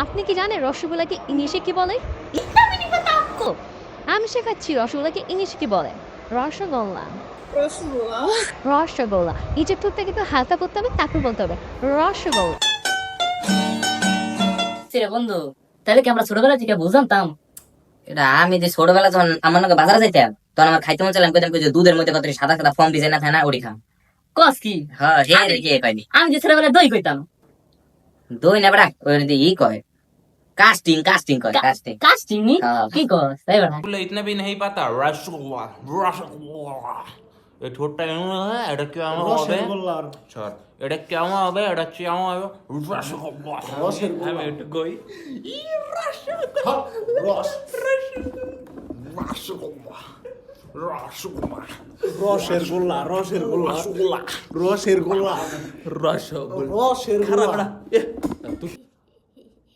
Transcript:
আপনি কি জানেন রসগোল্লাকে ইংলিশে কি বলে? আমি শেখাচ্ছি রসগোল্লাকে ইংলিশে কি বলে। রসগোল্লা। রসগোল্লা। রসগোল্লা নিচের ঠোঁটটা কিন্তু হালকা করতে হবে, তারপর বলতে হবে রসগোল্লা। রে বন্ধু, তাহলে কি আমরা ছোটবেলা থেকে বুঝতাম? এটা আমি যে ছোটবেলা যখন আমার নাকি বাজারে যাইতাম তখন আমার খাইতে মন চাইলাম কইতাম যে দুধের মধ্যে কত সাদা সাদা ফর্ম ডিজাইন না থাকে না ওটি খাম। কস কি? হ্যাঁ হে রে কে কয়নি আমি যে ছোটবেলায় দই কইতাম। দই না বড়া ওই যে ই কয় কাস্টিং কাস্টিং কয় কাস্টিং। কাস্টিং নি? হ্যাঁ। কি কস তাই বড়া? बोले इतना भी नहीं पता रसगुल्ला रसगुल्ला ये छोटा है এটা কি আমার হবে স্যার এটা কি আমার হবে এটা কি আমার হবে রসগোল্লা রসগোল্লা আমি একটু কই ই রসগোল্লা রস রসগোল্লা রসগোল্লা রসের গোল্লা রসের গোল্লা রসগোল্লা রসের গোল্লা রসগোল্লা রসের খারাপ গোল্লা না তুই